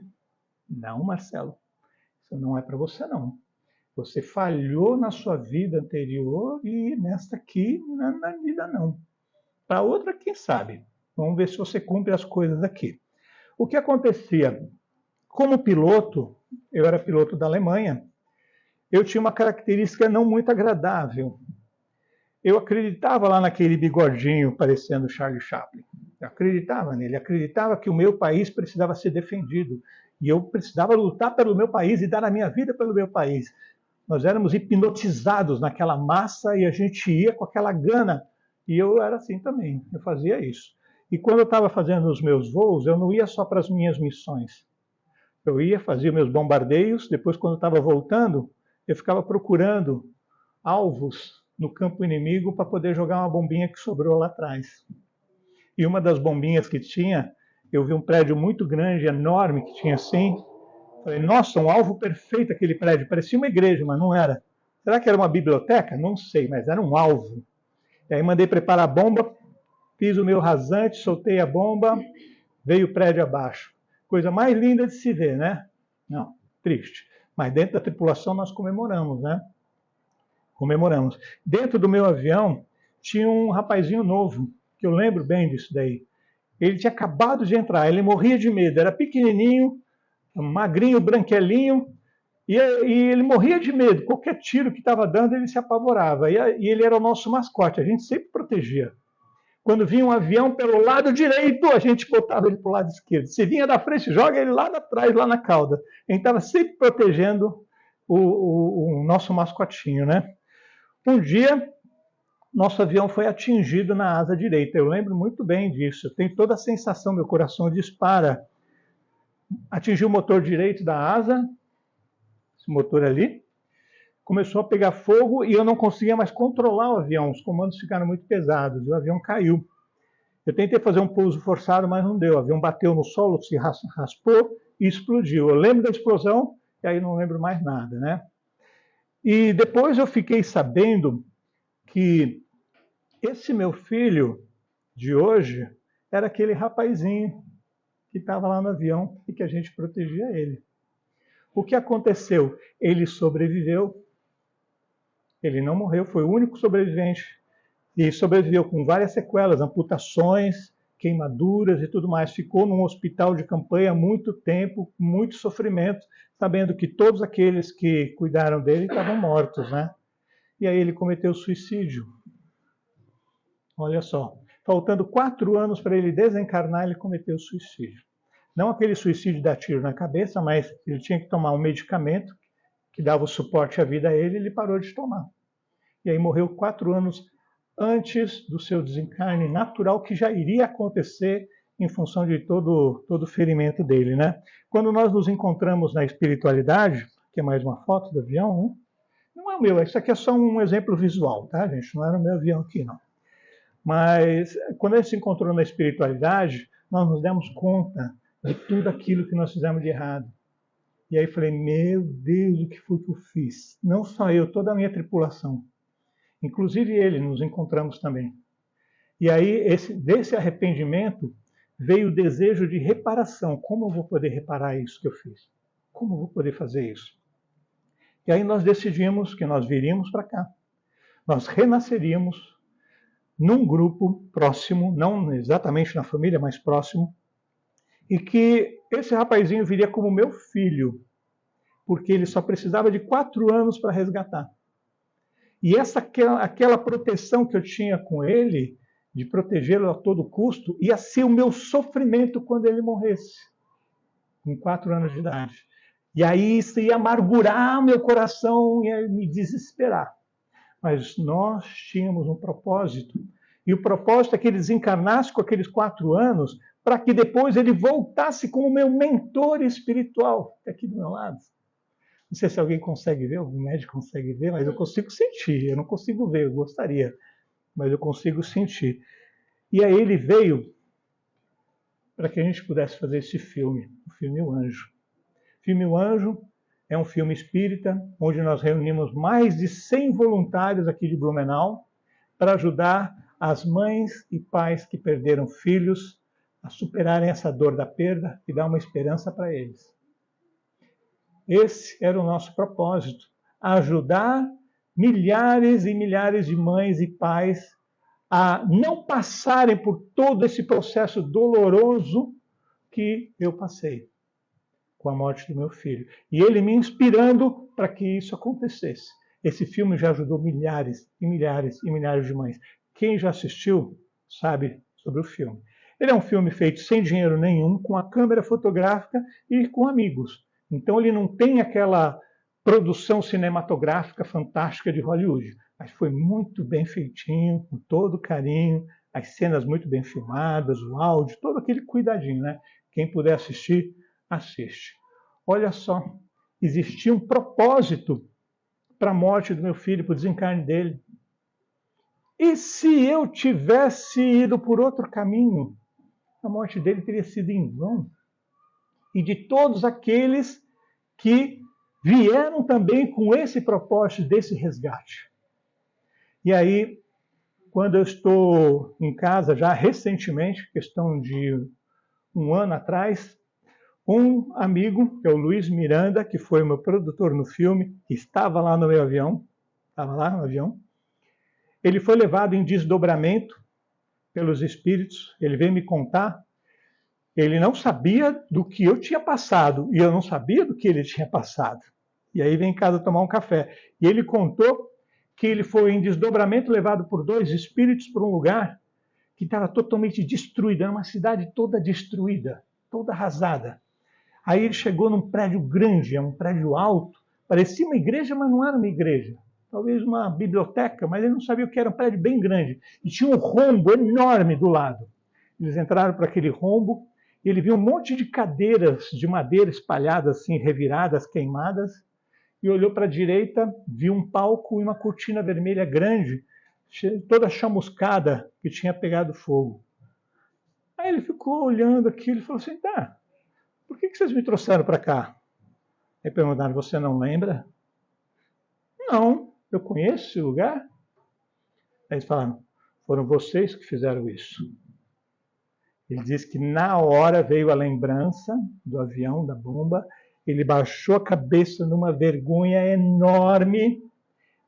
não, Marcelo, isso não é para você, não. Você falhou na sua vida anterior e nesta aqui, na vida, não. Para outra, quem sabe? Vamos ver se você cumpre as coisas aqui. O que acontecia? Como piloto, eu era piloto da Alemanha, eu tinha uma característica não muito agradável. Eu acreditava lá naquele bigodinho parecendo Charlie Chaplin. Eu acreditava nele, acreditava que o meu país precisava ser defendido. E eu precisava lutar pelo meu país e dar a minha vida pelo meu país. Nós éramos hipnotizados naquela massa e a gente ia com aquela gana. E eu era assim também, eu fazia isso. E quando eu estava fazendo os meus voos, eu não ia só para as minhas missões. Eu ia, fazia meus bombardeios, depois quando eu estava voltando, eu ficava procurando alvos no campo inimigo para poder jogar uma bombinha que sobrou lá atrás. E uma das bombinhas que tinha, eu vi um prédio muito grande, enorme, que tinha assim. Falei, nossa, um alvo perfeito aquele prédio. Parecia uma igreja, mas não era. Será que era uma biblioteca? Não sei, mas era um alvo. E aí mandei preparar a bomba, fiz o meu rasante, soltei a bomba, veio o prédio abaixo. Coisa mais linda de se ver, né? Não, triste. Mas dentro da tripulação nós comemoramos, né? Comemoramos. Dentro do meu avião tinha um rapazinho novo, que eu lembro bem disso daí. Ele tinha acabado de entrar, ele morria de medo, era pequenininho, magrinho, branquelinho, e ele morria de medo. Qualquer tiro que estava dando, ele se apavorava. E ele era o nosso mascote, a gente sempre protegia. Quando vinha um avião pelo lado direito, a gente botava ele para o lado esquerdo. Se vinha da frente, joga ele lá atrás, lá na cauda. A gente estava sempre protegendo o nosso mascotinho, né? Um dia, nosso avião foi atingido na asa direita. Eu lembro muito bem disso. Eu tenho toda a sensação, meu coração dispara. Atingiu o motor direito da asa, esse motor ali, começou a pegar fogo e eu não conseguia mais controlar o avião. Os comandos ficaram muito pesados e o avião caiu. Eu tentei fazer um pouso forçado, mas não deu. O avião bateu no solo, se raspou e explodiu. Eu lembro da explosão e aí não lembro mais nada, né? E depois eu fiquei sabendo que esse meu filho de hoje era aquele rapazinho que estava lá no avião e que a gente protegia ele. O que aconteceu? Ele sobreviveu, ele não morreu, foi o único sobrevivente e sobreviveu com várias sequelas, amputações, queimaduras e tudo mais. Ficou num hospital de campanha muito tempo, muito sofrimento, sabendo que todos aqueles que cuidaram dele estavam mortos, né? E aí ele cometeu suicídio. Olha só, faltando 4 anos para ele desencarnar, ele cometeu suicídio. Não aquele suicídio de dar tiro na cabeça, mas ele tinha que tomar um medicamento que dava o suporte à vida a ele, e ele parou de tomar. E aí morreu 4 anos antes do seu desencarne natural, que já iria acontecer em função de todo o ferimento dele, né? Quando nós nos encontramos na espiritualidade, que é mais uma foto do avião, né? Não é o meu, isso aqui é só um exemplo visual, tá, gente? Não era o meu avião aqui, não. Mas quando a gente se encontrou na espiritualidade, nós nos demos conta de tudo aquilo que nós fizemos de errado. E aí falei, meu Deus, o que foi que eu fiz? Não só eu, toda a minha tripulação. Inclusive ele, nos encontramos também. E aí, desse arrependimento, veio o desejo de reparação. Como eu vou poder reparar isso que eu fiz? Como eu vou poder fazer isso? E aí nós decidimos que nós viríamos para cá. Nós renasceríamos num grupo próximo, não exatamente na família, mas próximo, e que esse rapazinho viria como meu filho, porque ele só precisava de 4 anos para resgatar. E aquela proteção que eu tinha com ele, de protegê-lo a todo custo, ia ser o meu sofrimento quando ele morresse, com 4 anos de idade. E aí isso ia amargurar meu coração, ia me desesperar. Mas nós tínhamos um propósito, e o propósito é que ele desencarnasse com aqueles 4 anos, para que depois ele voltasse como meu mentor espiritual, aqui do meu lado. Não sei se alguém consegue ver, algum médico consegue ver, mas eu consigo sentir. Eu não consigo ver, eu gostaria, mas eu consigo sentir. E aí ele veio para que a gente pudesse fazer esse filme, o filme O Anjo. O filme O Anjo é um filme espírita, onde nós reunimos mais de 100 voluntários aqui de Blumenau para ajudar as mães e pais que perderam filhos a superarem essa dor da perda e dar uma esperança para eles. Esse era o nosso propósito, ajudar milhares e milhares de mães e pais a não passarem por todo esse processo doloroso que eu passei com a morte do meu filho. E ele me inspirando para que isso acontecesse. Esse filme já ajudou milhares e milhares e milhares de mães. Quem já assistiu sabe sobre o filme. Ele é um filme feito sem dinheiro nenhum, com a câmera fotográfica e com amigos. Então ele não tem aquela produção cinematográfica fantástica de Hollywood, mas foi muito bem feitinho, com todo carinho, as cenas muito bem filmadas, o áudio, todo aquele cuidadinho, né? Quem puder assistir, assiste. Olha só, existia um propósito para a morte do meu filho, para o desencarne dele. E se eu tivesse ido por outro caminho, a morte dele teria sido em vão. E de todos aqueles que vieram também com esse propósito desse resgate. E aí, quando eu estou em casa, já recentemente, questão de um ano atrás, um amigo, que é o Luiz Miranda, que foi o meu produtor no filme, que estava lá no meu avião, estava lá no avião, ele foi levado em desdobramento pelos espíritos, ele veio me contar, ele não sabia do que eu tinha passado, e eu não sabia do que ele tinha passado. E aí vem em casa tomar um café. E ele contou que ele foi em desdobramento levado por 2 espíritos para um lugar que estava totalmente destruído, era uma cidade toda destruída, toda arrasada. Aí ele chegou num prédio grande, um prédio alto, parecia uma igreja, mas não era uma igreja. Talvez uma biblioteca, mas ele não sabia o que era, um prédio bem grande. E tinha um rombo enorme do lado. Eles entraram para aquele rombo e ele viu um monte de cadeiras de madeira espalhadas, assim, reviradas, queimadas, e olhou para a direita, viu um palco e uma cortina vermelha grande, toda chamuscada, que tinha pegado fogo. Aí ele ficou olhando aquilo e falou assim, tá, por que vocês me trouxeram para cá? Aí perguntaram, você não lembra? Não, eu conheço esse lugar. Aí eles falaram, foram vocês que fizeram isso. Ele disse que na hora veio a lembrança do avião, da bomba, ele baixou a cabeça numa vergonha enorme,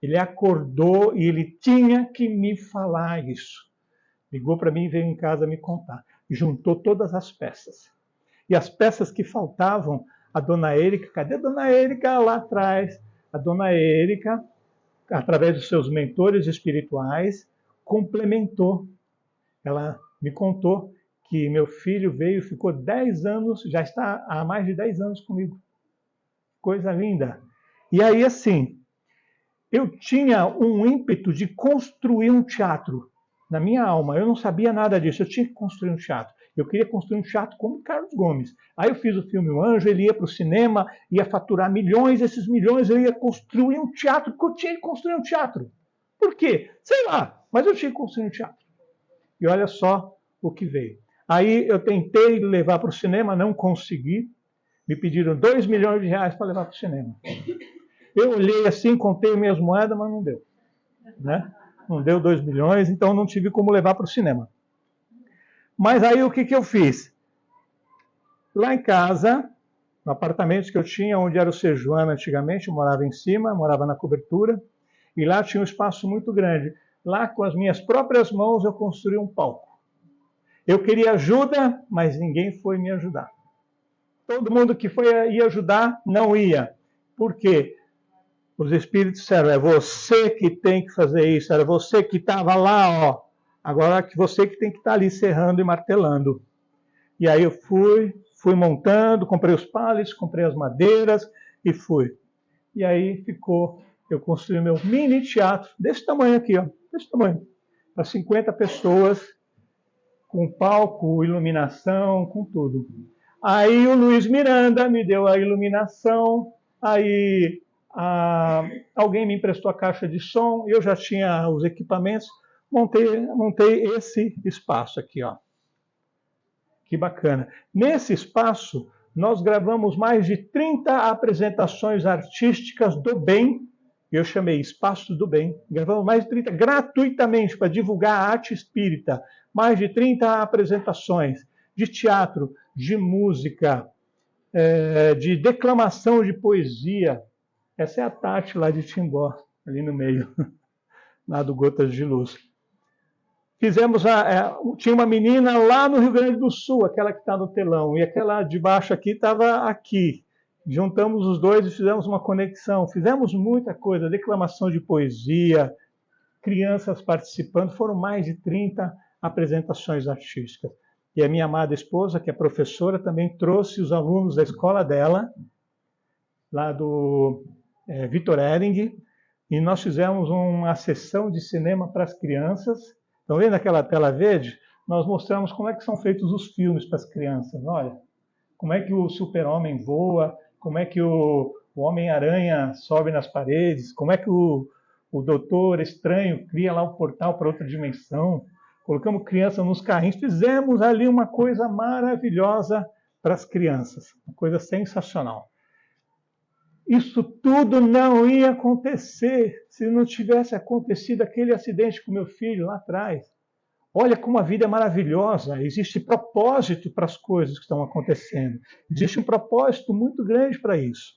ele acordou e ele tinha que me falar isso. Ligou para mim e veio em casa me contar. E juntou todas as peças. E as peças que faltavam, a dona Érica, cadê a dona Érica lá atrás? A dona Érica, através dos seus mentores espirituais, complementou. Ela me contou que meu filho veio e ficou 10 anos, já está há mais de 10 anos comigo. Coisa linda. E aí, assim, eu tinha um ímpeto de construir um teatro na minha alma. Eu não sabia nada disso, eu tinha que construir um teatro. Eu queria construir um teatro como o Carlos Gomes. Aí eu fiz o filme O Anjo, ele ia para o cinema, ia faturar milhões, esses milhões eu ia construir um teatro, porque eu tinha que construir um teatro. Por quê? Sei lá, mas eu tinha que construir um teatro. E olha só o que veio. Aí eu tentei levar para o cinema, não consegui. Me pediram 2 milhões de reais para levar para o cinema. Eu olhei assim, contei minhas moedas, mas não deu. Né? Não deu 2 milhões, então não tive como levar para o cinema. Mas aí o que eu fiz? Lá em casa, no apartamento que eu tinha, onde era o Sejuana antigamente, eu morava em cima, morava na cobertura, e lá tinha um espaço muito grande. Lá, com as minhas próprias mãos, eu construí um palco. Eu queria ajuda, mas ninguém foi me ajudar. Todo mundo que ia ajudar, não ia. Por quê? Os espíritos disseram, é você que tem que fazer isso, era você que estava lá, ó. Agora é você que tem que estar ali serrando e martelando. E aí eu fui montando, comprei os pallets, comprei as madeiras e fui. E aí eu construí meu mini teatro, desse tamanho aqui, ó, desse tamanho, para 50 pessoas, com palco, iluminação, com tudo. Aí o Luiz Miranda me deu a iluminação, aí alguém me emprestou a caixa de som, eu já tinha os equipamentos, montei esse espaço aqui, ó. Que bacana. Nesse espaço, nós gravamos mais de 30 apresentações artísticas do bem, eu chamei Espaço do Bem. Gravamos mais de 30 gratuitamente para divulgar a arte espírita. Mais de 30 apresentações de teatro, de música, de declamação de poesia. Essa é a Tati lá de Timbó, ali no meio, lá do Gotas de Luz. Fizemos, tinha uma menina lá no Rio Grande do Sul, aquela que está no telão, e aquela de baixo aqui estava aqui. Juntamos os dois e fizemos uma conexão. Fizemos muita coisa, declamação de poesia, crianças participando, foram mais de 30 apresentações artísticas. E a minha amada esposa, que é professora, também trouxe os alunos da escola dela, lá do Vitor Hering, e nós fizemos uma sessão de cinema para as crianças. Estão vendo aquela tela verde? Nós mostramos como é que são feitos os filmes para as crianças. Olha, como é que o super-homem voa, como é que o Homem-Aranha sobe nas paredes, como é que o Doutor Estranho cria lá um portal para outra dimensão. Colocamos criança nos carrinhos, fizemos ali uma coisa maravilhosa para as crianças, uma coisa sensacional. Isso tudo não ia acontecer se não tivesse acontecido aquele acidente com meu filho lá atrás. Olha como a vida é maravilhosa, existe propósito para as coisas que estão acontecendo. Existe um propósito muito grande para isso.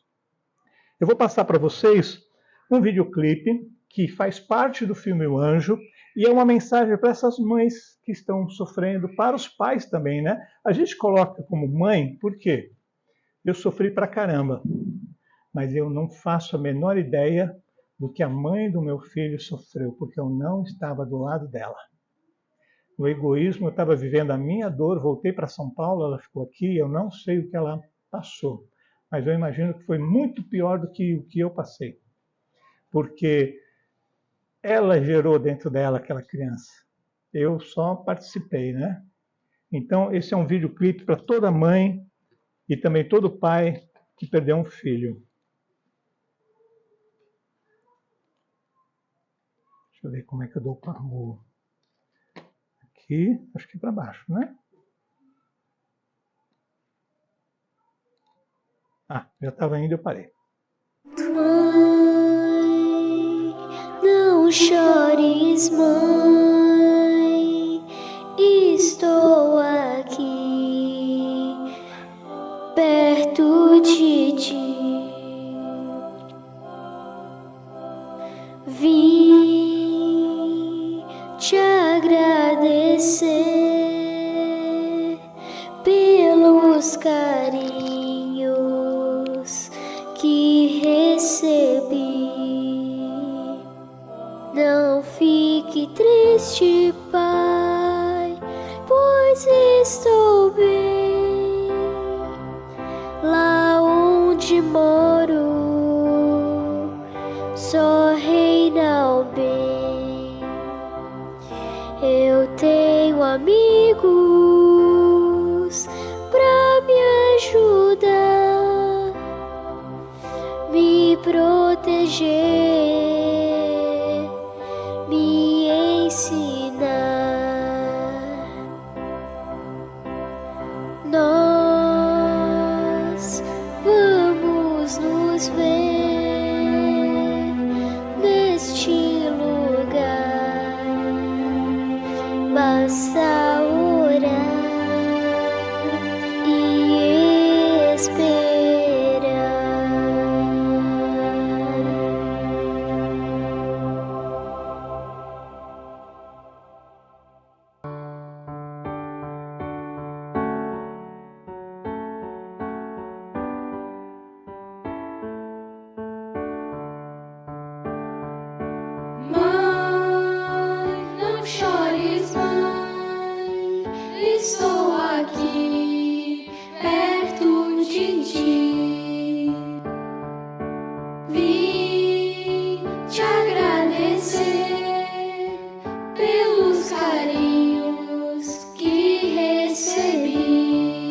Eu vou passar para vocês um videoclipe que faz parte do filme O Anjo e é uma mensagem para essas mães que estão sofrendo, para os pais também, né? A gente coloca como mãe, por quê? Eu sofri pra caramba, mas eu não faço a menor ideia do que a mãe do meu filho sofreu, porque eu não estava do lado dela. No egoísmo, eu estava vivendo a minha dor, voltei para São Paulo, ela ficou aqui, eu não sei o que ela passou, mas eu imagino que foi muito pior do que o que eu passei, porque ela gerou dentro dela aquela criança. Eu só participei, né? Então, esse é um videoclipe para toda mãe e também todo pai que perdeu um filho. Deixa eu ver como é que eu dou para o... Aqui, acho que para baixo, né? Ah, já estava indo, eu parei.
Mãe, não chores, mãe, estou aqui, perto de ti. Vim te agradecer pelos carinhos que recebi. Não fique triste, pai, pois estou bem lá onde moro. Só reina o bem. Eu tenho amigos pra me ajudar, me proteger, me ensinar. Nós vamos nos ver neste lugar. Basta orar e esperar. Mãe, não chores, mãe, estou aqui, perto de ti. Vim te agradecer pelos carinhos que recebi.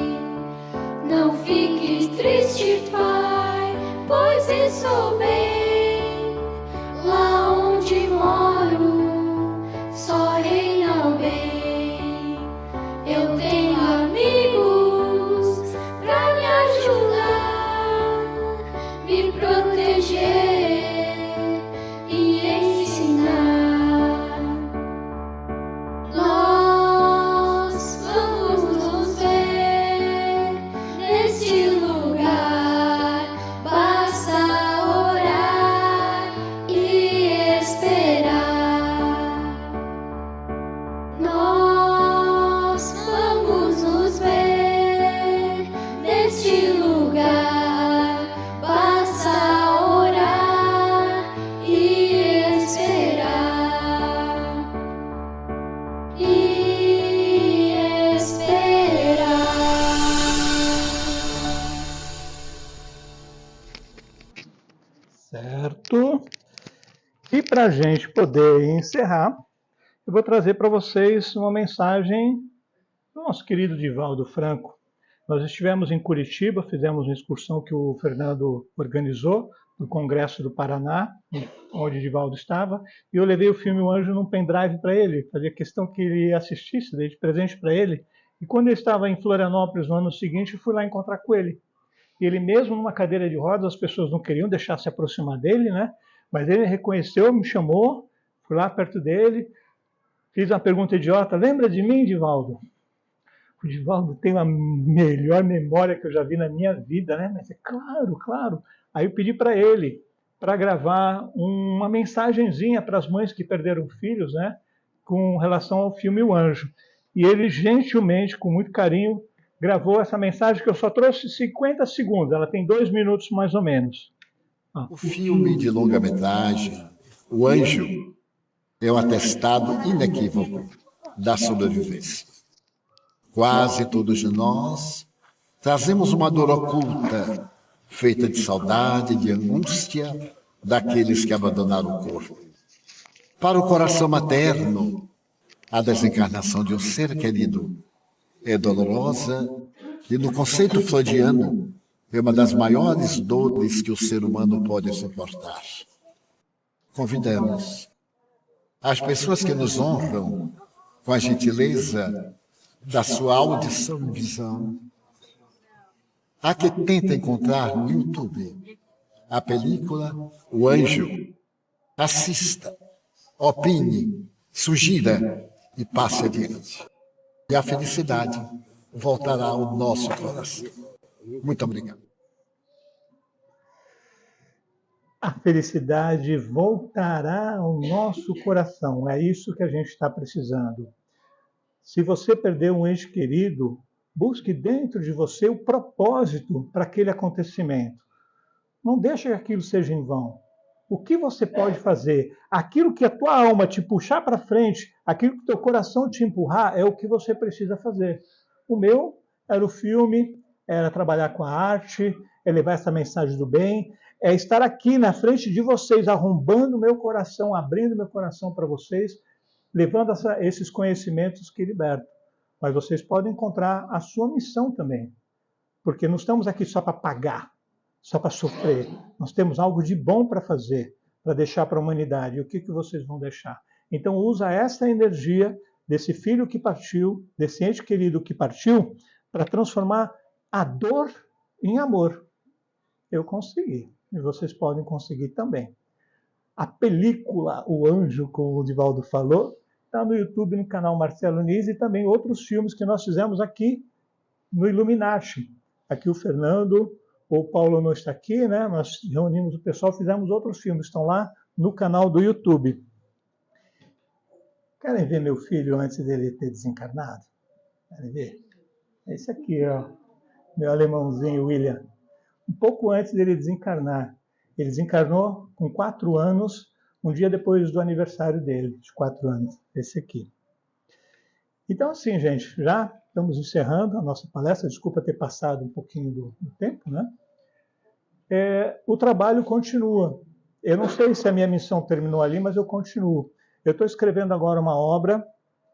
Não fique triste, pai, pois estou bem lá onde moro. Só reina o bem. Eu tenho
para a gente poder encerrar, eu vou trazer para vocês uma mensagem do nosso querido Divaldo Franco. Nós estivemos em Curitiba, fizemos uma excursão que o Fernando organizou, no Congresso do Paraná, onde o Divaldo estava, e eu levei o filme O Anjo num pendrive para ele, fazia questão que ele assistisse, dei de presente para ele. E quando ele estava em Florianópolis no ano seguinte, eu fui lá encontrar com ele. E ele mesmo numa cadeira de rodas, as pessoas não queriam deixar se aproximar dele, né? Mas ele reconheceu, me chamou, fui lá perto dele, fiz uma pergunta idiota: lembra de mim, Divaldo? O Divaldo tem a melhor memória que eu já vi na minha vida, né? Mas é claro, claro. Aí eu pedi para ele para gravar uma mensagenzinha para as mães que perderam filhos, né? Com relação ao filme O Anjo. E ele gentilmente, com muito carinho, gravou essa mensagem que eu só trouxe 50 segundos. Ela tem 2 minutos mais ou menos.
O filme de longa-metragem, O Anjo, é o atestado inequívoco da sobrevivência. Quase todos nós trazemos uma dor oculta, feita de saudade, de angústia, daqueles que abandonaram o corpo. Para o coração materno, a desencarnação de um ser querido é dolorosa e, no conceito freudiano, é uma das maiores dores que o ser humano pode suportar. Convidamos as pessoas que nos honram com a gentileza da sua audição e visão a que tenta encontrar no YouTube a película O Anjo. Assista, opine, sugira e passe adiante. E a felicidade voltará ao nosso coração. Muito obrigado.
A felicidade voltará ao nosso coração. É isso que a gente está precisando. Se você perdeu um ente querido, busque dentro de você o propósito para aquele acontecimento. Não deixe que aquilo seja em vão. O que você pode fazer? Aquilo que a tua alma te puxar para frente, aquilo que o teu coração te empurrar, é o que você precisa fazer. O meu era o filme, era trabalhar com a arte, é levar essa mensagem do bem, é estar aqui na frente de vocês, arrombando meu coração, abrindo meu coração para vocês, levando esses conhecimentos que libertam. Mas vocês podem encontrar a sua missão também. Porque não estamos aqui só para pagar, só para sofrer. Nós temos algo de bom para fazer, para deixar para a humanidade. E o que vocês vão deixar? Então usa essa energia desse filho que partiu, desse ente querido que partiu, para transformar a dor em amor. Eu consegui. E vocês podem conseguir também. A película O Anjo, como o Divaldo falou, está no YouTube, no canal Marcelo Nise, e também outros filmes que nós fizemos aqui no Illuminati. Aqui o Fernando, o Paulo não está aqui, né? Nós reunimos o pessoal, fizemos outros filmes, estão lá no canal do YouTube. Querem ver meu filho antes dele ter desencarnado? Querem ver? É esse aqui, ó, meu alemãozinho William. Um pouco antes dele desencarnar. Ele desencarnou com 4 anos, um dia depois do aniversário dele, de 4 anos, esse aqui. Então, assim, gente, já estamos encerrando a nossa palestra. Desculpa ter passado um pouquinho do tempo, né? O trabalho continua. Eu não sei se a minha missão terminou ali, mas eu continuo. Eu estou escrevendo agora uma obra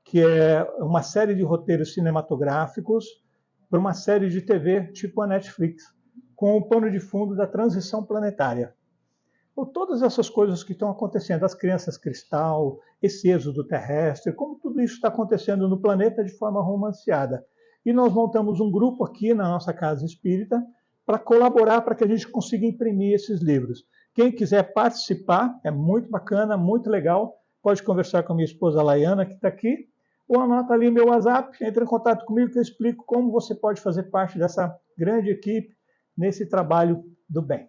que é uma série de roteiros cinematográficos para uma série de TV tipo a Netflix, com o pano de fundo da transição planetária. Ou todas essas coisas que estão acontecendo, as crianças cristal, esse êxodo terrestre, como tudo isso está acontecendo no planeta de forma romanceada. E nós montamos um grupo aqui na nossa casa espírita para colaborar para que a gente consiga imprimir esses livros. Quem quiser participar, é muito bacana, muito legal, pode conversar com a minha esposa Laiana, que está aqui, ou anota ali meu WhatsApp, entre em contato comigo que eu explico como você pode fazer parte dessa grande equipe nesse trabalho do bem.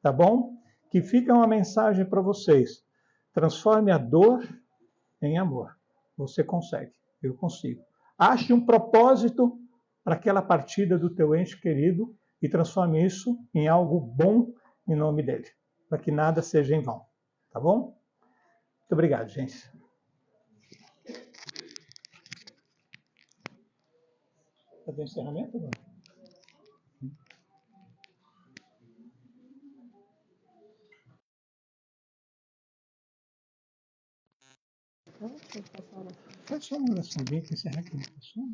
Tá bom? Que fica uma mensagem para vocês. Transforme a dor em amor. Você consegue. Eu consigo. Ache um propósito para aquela partida do teu ente querido e transforme isso em algo bom em nome dele. Para que nada seja em vão. Tá bom? Muito obrigado, gente. Fazer encerramento, não? Faz só uma oraçãozinha para encerrar aqui na pessoa.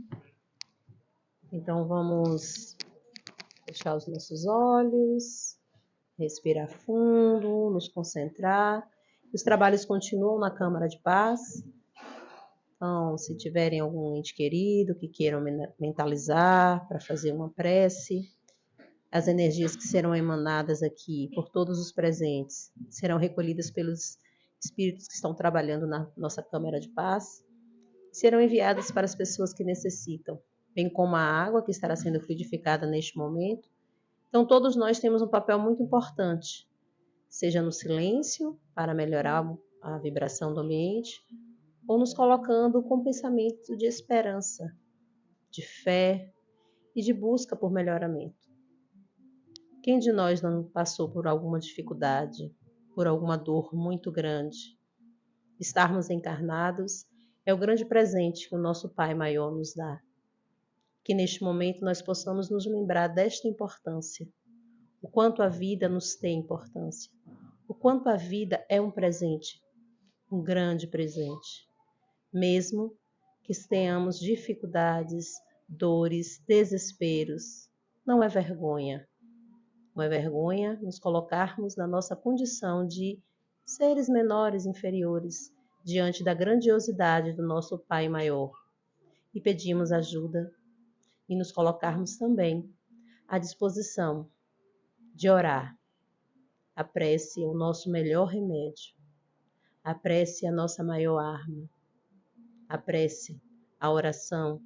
Então vamos fechar os nossos olhos, respirar fundo, nos concentrar. Os trabalhos continuam na Câmara de Paz. Então, se tiverem algum ente querido que queiram mentalizar para fazer uma prece, as energias que serão emanadas aqui por todos os presentes serão recolhidas pelos espíritos que estão trabalhando na nossa Câmara de Paz, serão enviadas para as pessoas que necessitam, bem como a água que estará sendo fluidificada neste momento. Então, todos nós temos um papel muito importante, seja no silêncio, para melhorar a vibração do ambiente, ou nos colocando com pensamento de esperança, de fé e de busca por melhoramento. Quem de nós não passou por alguma dificuldade, por alguma dor muito grande? Estarmos encarnados é o grande presente que o nosso Pai Maior nos dá. Que neste momento nós possamos nos lembrar desta importância, o quanto a vida nos tem importância, o quanto a vida é um presente, um grande presente. Mesmo que tenhamos dificuldades, dores, desesperos, não é vergonha. Não é vergonha nos colocarmos na nossa condição de seres menores, inferiores, diante da grandiosidade do nosso Pai Maior, e pedimos ajuda e nos colocarmos também à disposição de orar. A prece é o nosso melhor remédio. A prece é a nossa maior arma. A prece, a oração,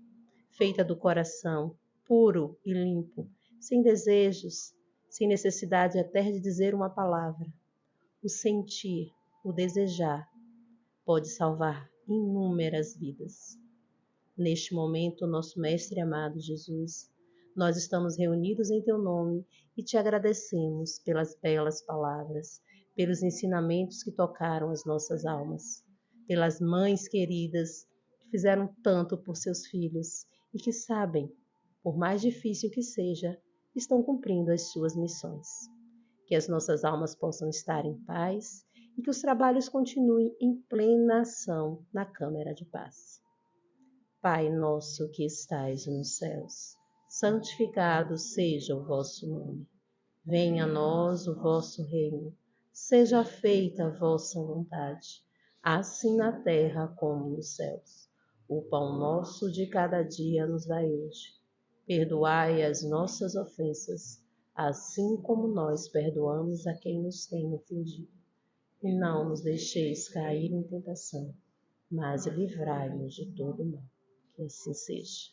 feita do coração, puro e limpo, sem desejos, sem necessidade até de dizer uma palavra. O sentir, o desejar, pode salvar inúmeras vidas. Neste momento, nosso Mestre amado Jesus, nós estamos reunidos em Teu nome e Te agradecemos pelas belas palavras, pelos ensinamentos que tocaram as nossas almas, pelas mães queridas que fizeram tanto por seus filhos e que sabem, por mais difícil que seja, estão cumprindo as suas missões. Que as nossas almas possam estar em paz e que os trabalhos continuem em plena ação na Câmara de Paz. Pai nosso que estais nos céus, santificado seja o vosso nome. Venha a nós o vosso reino. Seja feita a vossa vontade, assim na terra como nos céus. O pão nosso de cada dia nos dai hoje. Perdoai as nossas ofensas, assim como nós perdoamos a quem nos tem ofendido. E não nos deixeis cair em tentação, mas livrai-nos de todo mal. Que assim seja.